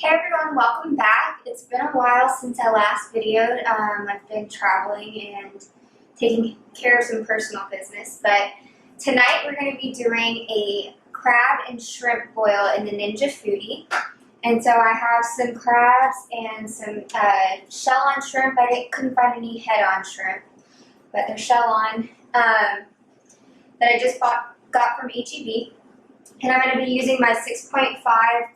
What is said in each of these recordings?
Hey everyone, welcome back. It's been a while since I last videoed. I've been traveling and taking care of some personal business, but tonight we're going to be doing a crab and shrimp boil in the Ninja Foodi. And so I have some crabs and some shell-on shrimp. Couldn't find any head-on shrimp, but they're shell-on that I just got from HEB. And I'm going to be using my 6.5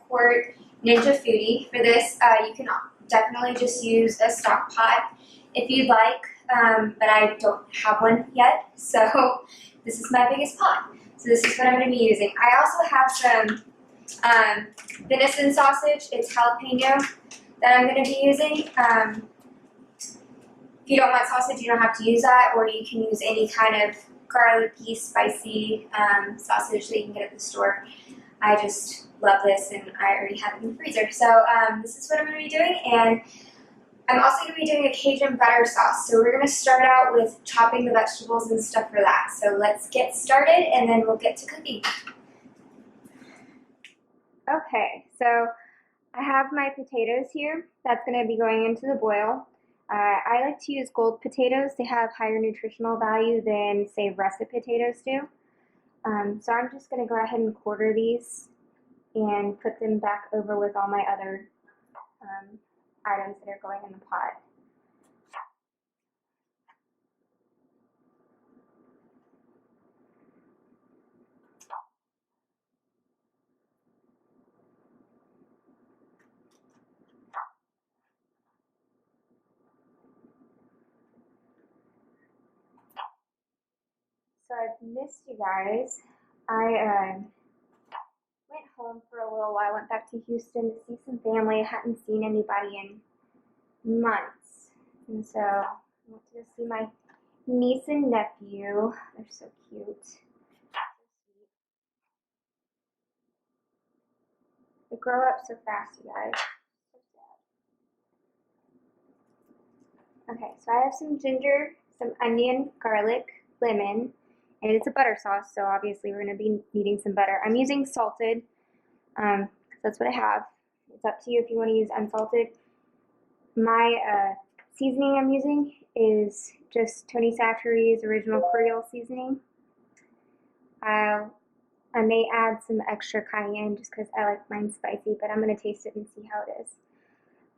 quart Ninja Foodi for this. You can definitely just use a stock pot if you'd like, but I don't have one yet, so this is my biggest pot. So this is what I'm going to be using. I also have some venison sausage. It's jalapeno that I'm going to be using. If you don't want sausage, you don't have to use that, or you can use any kind of garlicky, spicy sausage that you can get at the store. I just love this, and I already have it in the freezer. So this is what I'm going to be doing, and I'm also going to be doing a Cajun butter sauce. So we're going to start out with chopping the vegetables and stuff for that. So let's get started, and then we'll get to cooking. Okay, so I have my potatoes here. That's going to be going into the boil. I like to use gold potatoes. They have higher nutritional value than, say, russet potatoes do. So I'm just going to go ahead and quarter these and put them back over with all my other items that are going in the pot. So I've missed you guys. I went home for a little while, went back to Houston to see some family. I hadn't seen anybody in months. And so I went to go see my niece and nephew. They're so cute. They grow up so fast, you guys. So sad. Okay, so I have some ginger, some onion, garlic, lemon, and it's a butter sauce, so obviously we're going to be needing some butter. I'm using salted, because that's what I have. It's up to you if you want to use unsalted. My seasoning I'm using is just Tony Chachere's original Creole seasoning. I may add some extra cayenne just because I like mine spicy, but I'm going to taste it and see how it is.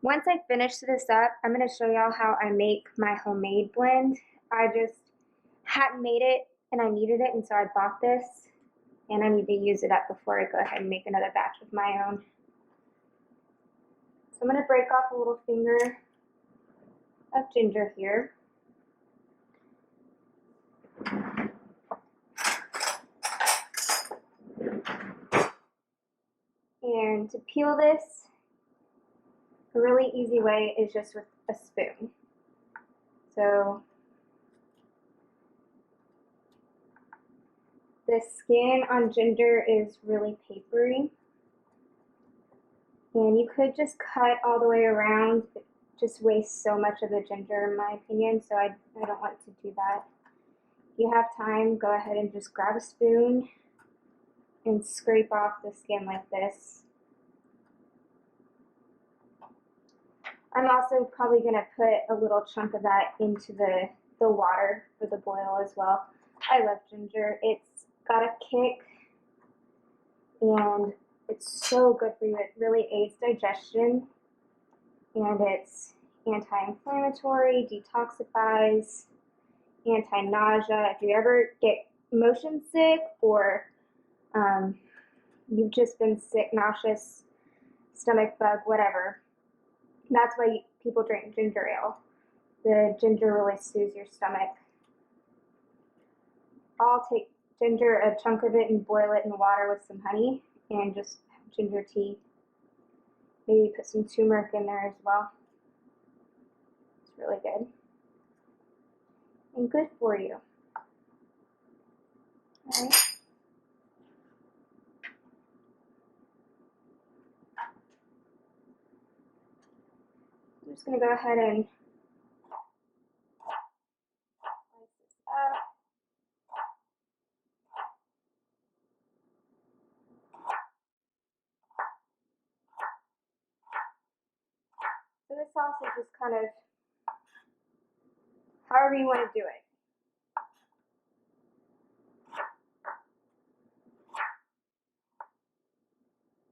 Once I finish this up, I'm going to show y'all how I make my homemade blend. I just hadn't made it and I needed it, and so I bought this, and I need to use it up before I go ahead and make another batch of my own. So I'm going to break off a little finger of ginger here. And to peel this, a really easy way is just with a spoon. So the skin on ginger is really papery. And you could just cut all the way around. It just wastes so much of the ginger in my opinion, so I don't want to do that. If you have time, go ahead and just grab a spoon and scrape off the skin like this. I'm also probably going to put a little chunk of that into the water for the boil as well. I love ginger. It's got a kick and it's so good for you. It really aids digestion, and it's anti-inflammatory, detoxifies, anti-nausea. If you ever get motion sick or you've just been sick, nauseous, stomach bug, whatever, that's why people drink ginger ale. The ginger really soothes your stomach. I'll take ginger, a chunk of it, and boil it in water with some honey and just ginger tea. Maybe put some turmeric in there as well. It's really good and good for you. All right. I'm just going to go ahead and slice this up. sausage is kind of however you want to do it.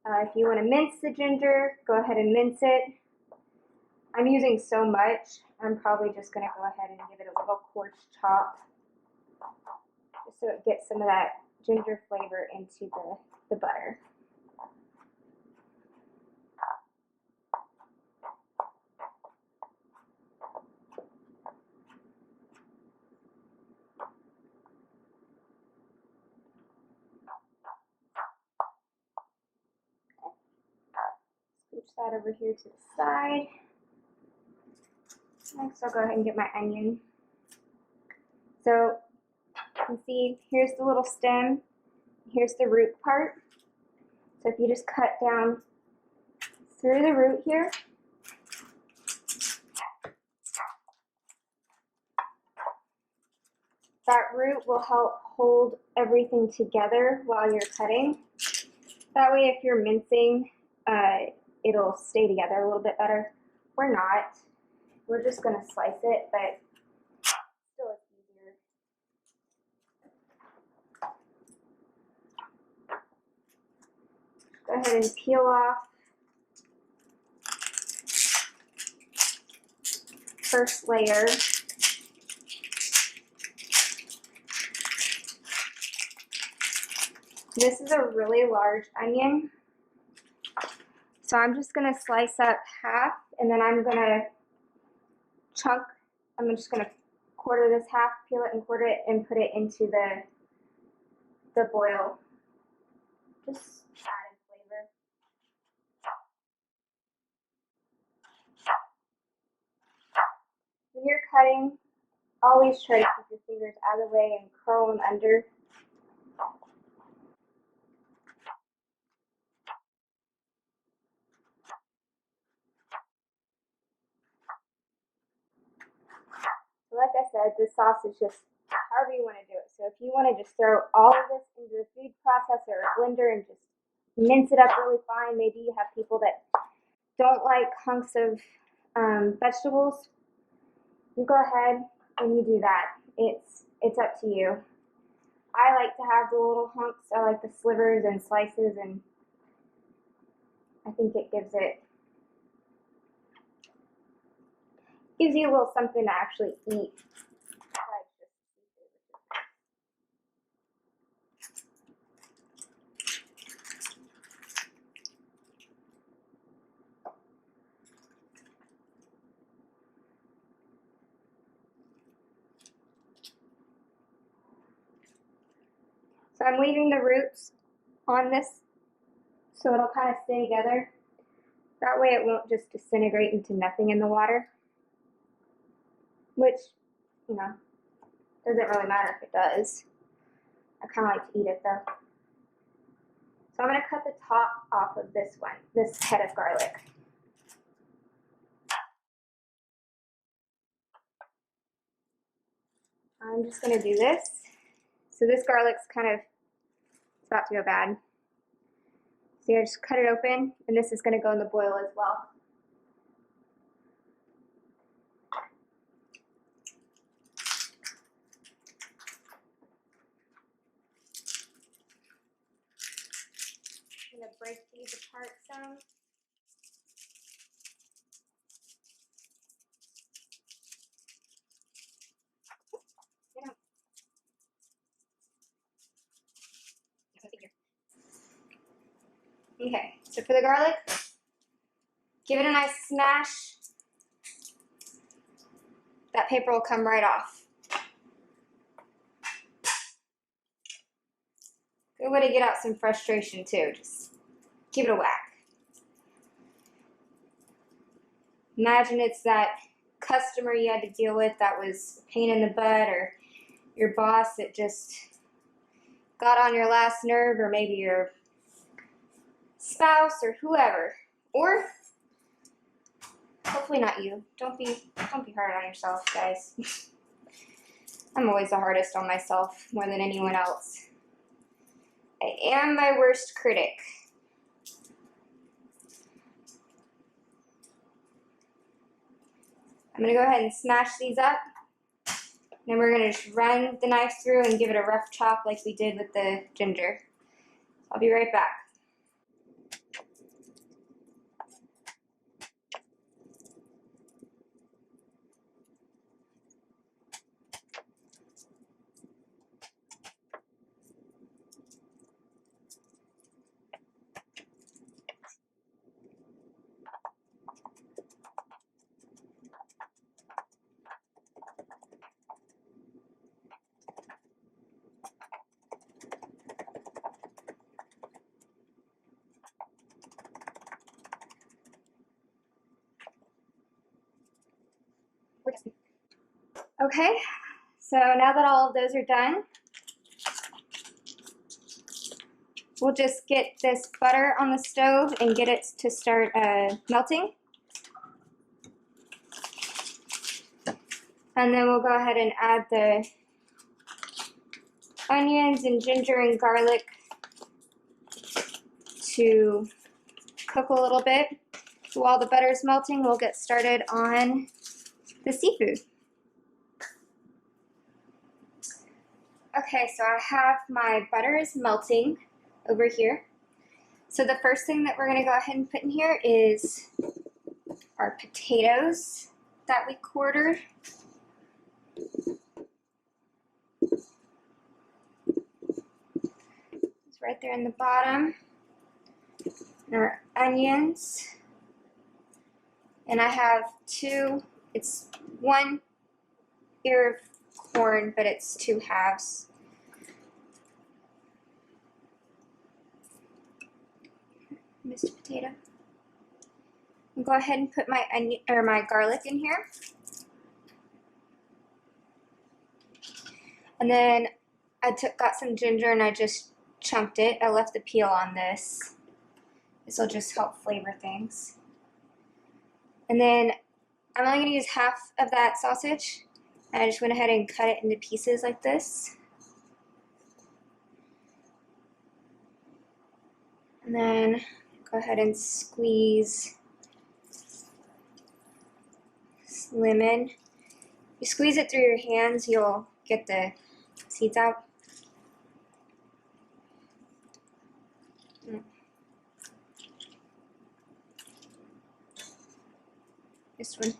If you want to mince the ginger, go ahead and mince it. I'm using so much, I'm probably just going to go ahead and give it a little coarse chop, just so it gets some of that ginger flavor into the butter. Scooch that over here to the side. Next, I'll go ahead and get my onion. So, you can see, here's the little stem, here's the root part. So if you just cut down through the root here, that root will help hold everything together while you're cutting. That way if you're mincing, it'll stay together a little bit better. We're not. We're just going to slice it, but still it's easier. Go ahead and peel off first layer. This is a really large onion, so I'm just going to slice up half, and then I'm going to I'm just going to quarter this half, peel it and quarter it, and put it into the boil. Just added flavor. When you're cutting, always try to keep your fingers out of the way and curl them under. Like I said, this sauce is just however you want to do it. So if you want to just throw all of this into the food processor or blender and just mince it up really fine, maybe you have people that don't like hunks of vegetables, you go ahead and you do that. It's up to you. I like to have the little hunks. I like the slivers and slices, and I think it gives you a little something to actually eat. So I'm leaving the roots on this so it'll kind of stay together. That way it won't just disintegrate into nothing in the water, which, you know, doesn't really matter if it does. I kind of like to eat it though. So I'm going to cut the top off of this one, this head of garlic. I'm just going to do this. So this garlic's kind of, it's about to go bad. So you just cut it open, and this is going to go in the boil as well. I'm going to break these apart some. Okay, so for the garlic, give it a nice smash. That paper will come right off. Good way to get out some frustration too. Just give it a whack. Imagine it's that customer you had to deal with that was a pain in the butt, or your boss that just got on your last nerve, or maybe your spouse or whoever, or hopefully not you. Don't be hard on yourself, guys. I'm always the hardest on myself more than anyone else. I am my worst critic. I'm going to go ahead and smash these up. Then we're going to just run the knife through and give it a rough chop like we did with the ginger. I'll be right back. Okay, so now that all of those are done, we'll just get this butter on the stove and get it to start melting. And then we'll go ahead and add the onions and ginger and garlic to cook a little bit. So while the butter is melting, we'll get started on the seafood. Okay, so I have my butter is melting over here. So the first thing that we're going to go ahead and put in here is our potatoes that we quartered. It's right there in the bottom. And our onions. And I have it's one ear of corn, but it's 2 halves. Missed potato. I'll go ahead and put my onion or my garlic in here. And then I got some ginger and I just chunked it. I left the peel on this. This will just help flavor things. And then I'm only going to use half of that sausage. I just went ahead and cut it into pieces like this. And then go ahead and squeeze this lemon. If you squeeze it through your hands, you'll get the seeds out. This one.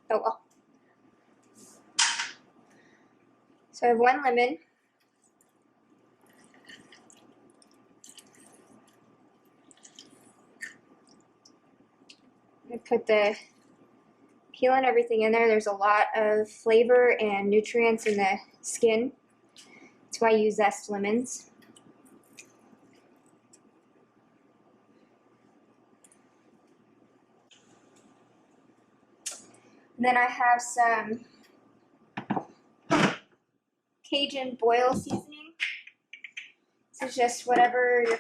Oh well. So I have 1 lemon. I put the peel and everything in there. There's a lot of flavor and nutrients in the skin. That's why I use zest lemons. And then I have some Cajun boil seasoning. This is just whatever your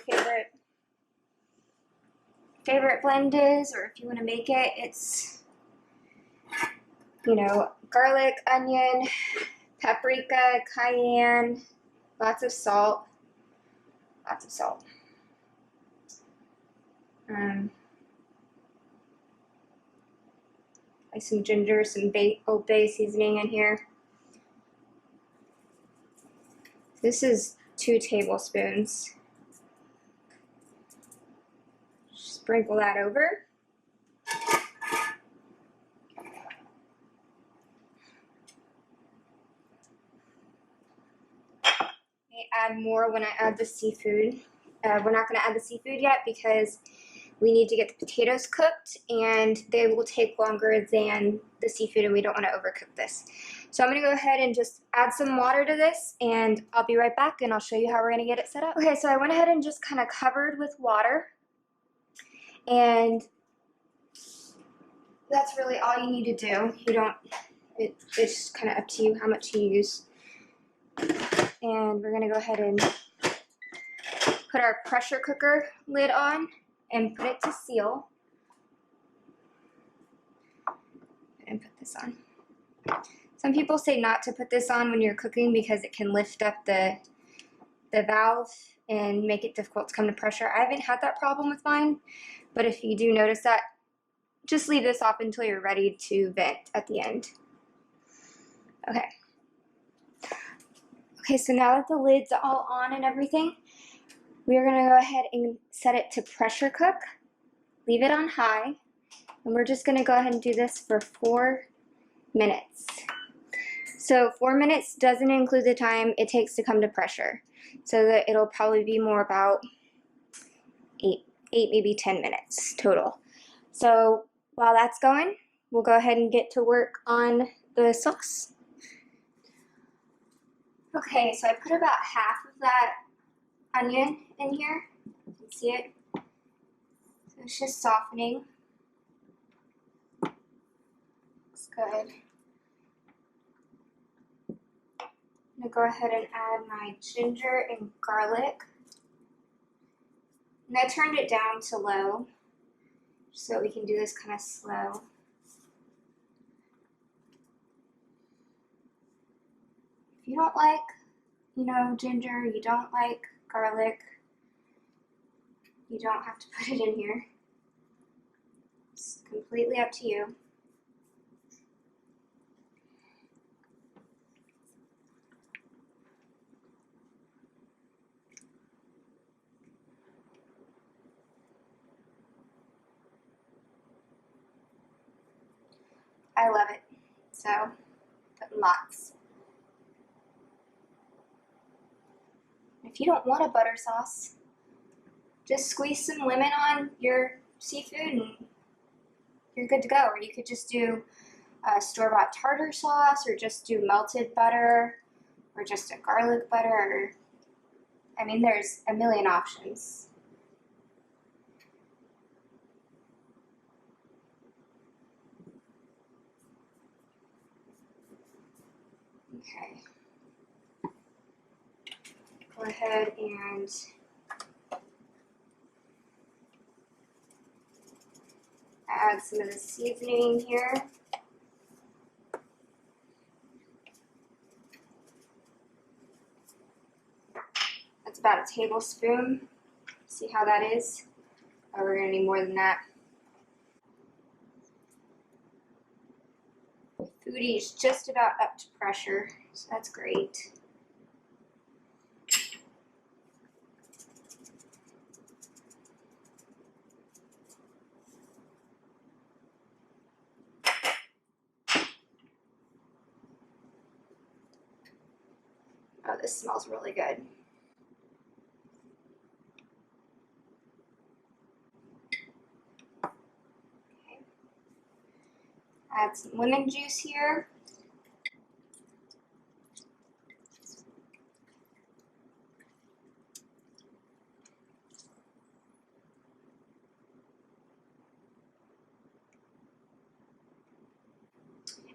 favorite blend is, or if you want to make it, it's, you know, garlic, onion, paprika, cayenne, lots of salt, like some ginger, some Old Bay seasoning in here. This is 2 tablespoons. Sprinkle that over. Add more when I add the seafood. We're not going to add the seafood yet because we need to get the potatoes cooked and they will take longer than the seafood and we don't want to overcook this. So I'm going to go ahead and just add some water to this and I'll be right back and I'll show you how we're going to get it set up. Okay, so I went ahead and just kind of covered with water, and that's really all you need to do. It's just kind of up to you how much you use. And we're going to go ahead and put our pressure cooker lid on and put it to seal. And put this on. Some people say not to put this on when you're cooking because it can lift up the valve and make it difficult to come to pressure. I haven't had that problem with mine, but if you do notice that, just leave this off until you're ready to vent at the end. Okay. Okay, so now that the lid's all on and everything, we are gonna go ahead and set it to pressure cook. Leave it on high, and we're just gonna go ahead and do this for 4 minutes. So 4 minutes doesn't include the time it takes to come to pressure. So that it'll probably be more about 8, maybe 10 minutes total. So while that's going, we'll go ahead and get to work on the sauce. Okay, so I put about half of that onion in here. You can see it. So it's just softening. Looks good. I'm gonna go ahead and add my ginger and garlic. And I turned it down to low so we can do this kind of slow. If you don't like, ginger, you don't like garlic, you don't have to put it in here. It's completely up to you. I love it, so put lots. If you don't want a butter sauce, just squeeze some lemon on your seafood and you're good to go. Or you could just do a store-bought tartar sauce, or just do melted butter, or just a garlic butter. I mean, there's a million options. Okay. Go ahead and add some of the seasoning here. That's about a tablespoon. See how that is? Oh, we're gonna need more than that. Foodi is just about up to pressure, so that's great. Oh, this smells really good. Okay. Add some lemon juice here.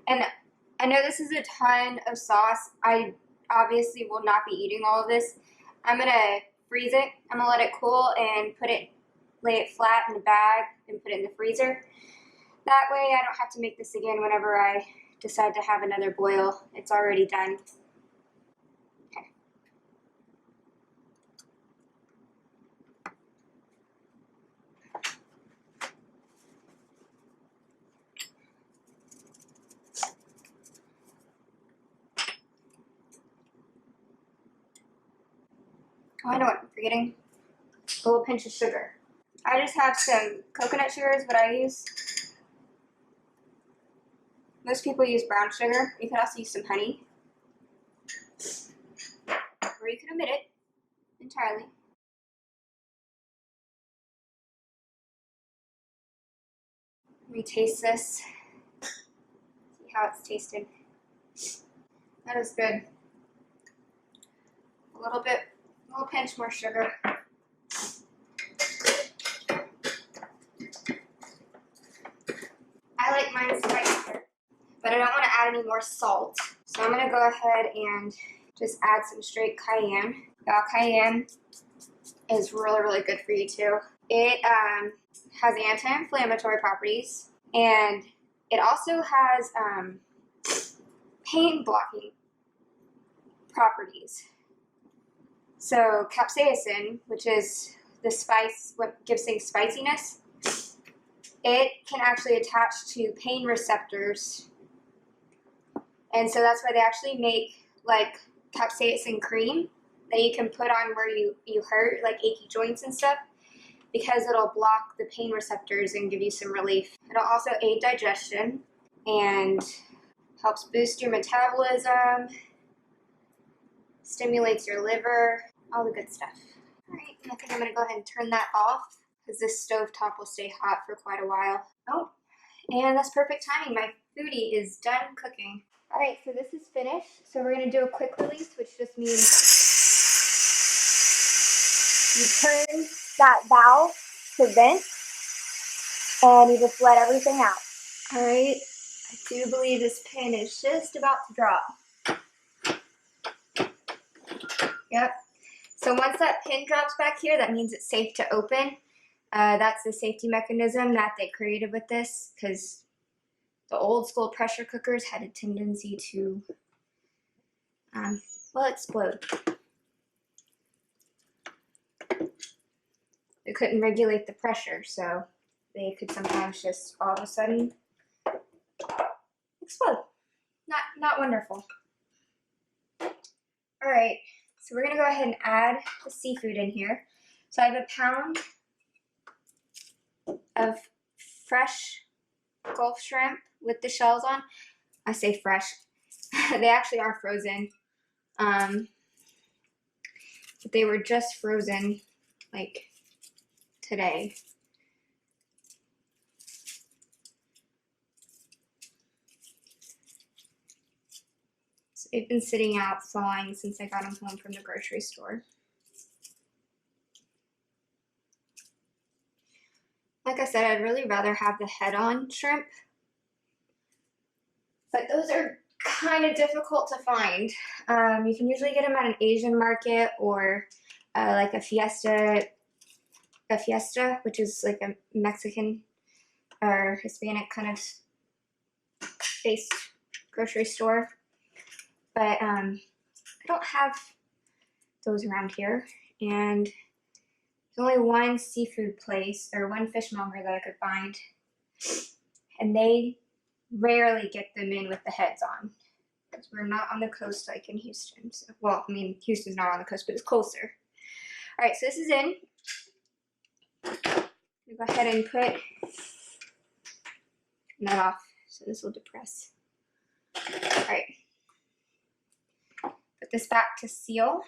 And I know this is a ton of sauce. I obviously will not be eating all of this. I'm gonna freeze it. I'm gonna let it cool and lay it flat in a bag and put it in the freezer. That way I don't have to make this again whenever I decide to have another boil. It's already done. Okay. Oh, I know what I'm forgetting. A little pinch of sugar. I just have some coconut sugar is what I use. Most people use brown sugar. You could also use some honey. Or you could omit it entirely. Let me taste this. See how it's tasted. That is good. A little pinch more sugar. I like mine spicier, but I don't want to add any more salt. So I'm going to go ahead and just add some straight cayenne. Now, cayenne is really, really good for you too. It has anti-inflammatory properties, and it also has pain blocking properties. So capsaicin, which is the spice, what gives things spiciness, it can actually attach to pain receptors. And so that's why they actually make like capsaicin cream that you can put on where you hurt, like achy joints and stuff, because it'll block the pain receptors and give you some relief. It'll also aid digestion and helps boost your metabolism, stimulates your liver, all the good stuff. All right, I think I'm gonna go ahead and turn that off because this stovetop will stay hot for quite a while. Oh, and that's perfect timing. My Foodi is done cooking. All right, so this is finished. So we're gonna do a quick release, which just means you turn that valve to vent and you just let everything out. All right, I do believe this pin is just about to drop. Yep. So once that pin drops back here, that means it's safe to open. That's the safety mechanism that they created with this, because the old school pressure cookers had a tendency to, well, explode. They couldn't regulate the pressure, so they could sometimes just all of a sudden explode. Not wonderful. All right, so we're gonna go ahead and add the seafood in here. So I have a pound of fresh Gulf shrimp with the shells on. I say fresh. They actually are frozen. But they were just frozen like today. So they've been sitting out thawing since I got them home from the grocery store. Like I said, I'd really rather have the head-on shrimp, but those are kind of difficult to find. You can usually get them at an Asian market or like a fiesta, which is like a Mexican or Hispanic kind of based grocery store. But I don't have those around here, and there's only one seafood place or one fishmonger that I could find, and they rarely get them in with the heads on, because we're not on the coast like in Houston. So, well, I mean, Houston's not on the coast, but it's closer. All right, so this is in. I'm gonna go ahead and put that off, so this will depress. All right, put this back to seal.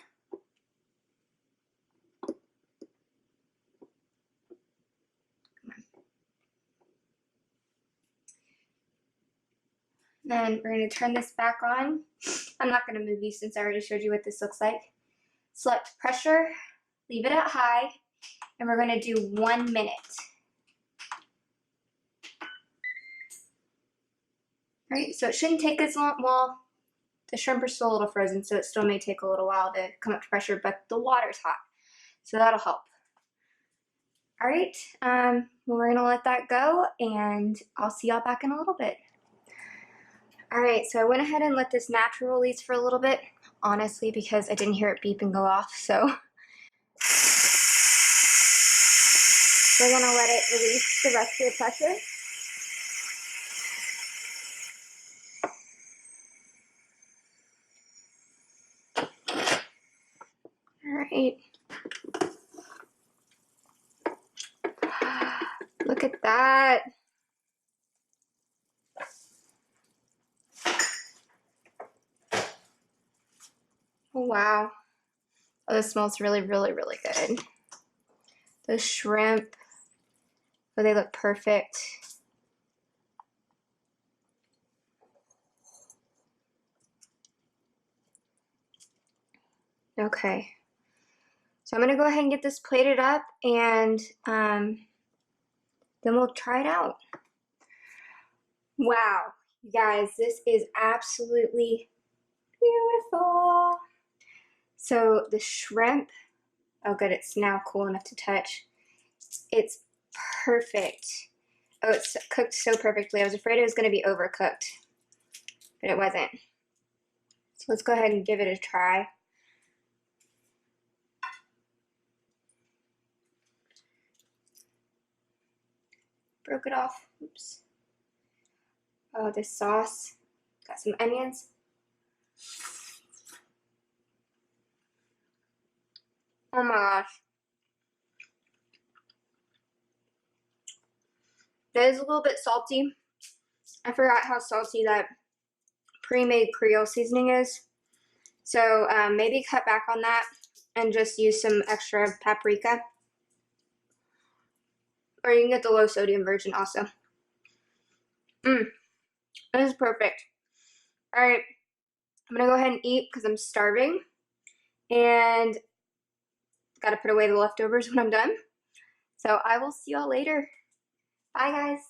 Then we're going to turn this back on. I'm not going to move you since I already showed you what this looks like. Select pressure, leave it at high, and we're going to do 1 minute. All right, so it shouldn't take as long. Well, the shrimp are still a little frozen, so it still may take a little while to come up to pressure, but the water's hot, so that'll help. All right, well, we're going to let that go, and I'll see y'all back in a little bit. All right, so I went ahead and let this natural release for a little bit, honestly, because I didn't hear it beep and go off, so we're gonna let it release the rest of the pressure. All right. Look at that. Oh, wow. Oh, this smells really, really, really good. The shrimp, oh, they look perfect. Okay. So I'm going to go ahead and get this plated up, and then we'll try it out. Wow, you guys, this is absolutely beautiful. So the shrimp, oh good, it's now cool enough to touch. It's perfect. Oh, it's cooked so perfectly. I was afraid it was going to be overcooked, but it wasn't. So let's go ahead and give it a try. broke it off. Oops. Oh, this sauce. Got some onions. Oh my gosh. That is a little bit salty. I forgot how salty that pre-made Creole seasoning is. So maybe cut back on that and just use some extra paprika. Or you can get the low sodium version also. This is perfect. Alright, I'm gonna go ahead and eat because I'm starving. And gotta put away the leftovers when I'm done. So I will see y'all later. Bye guys.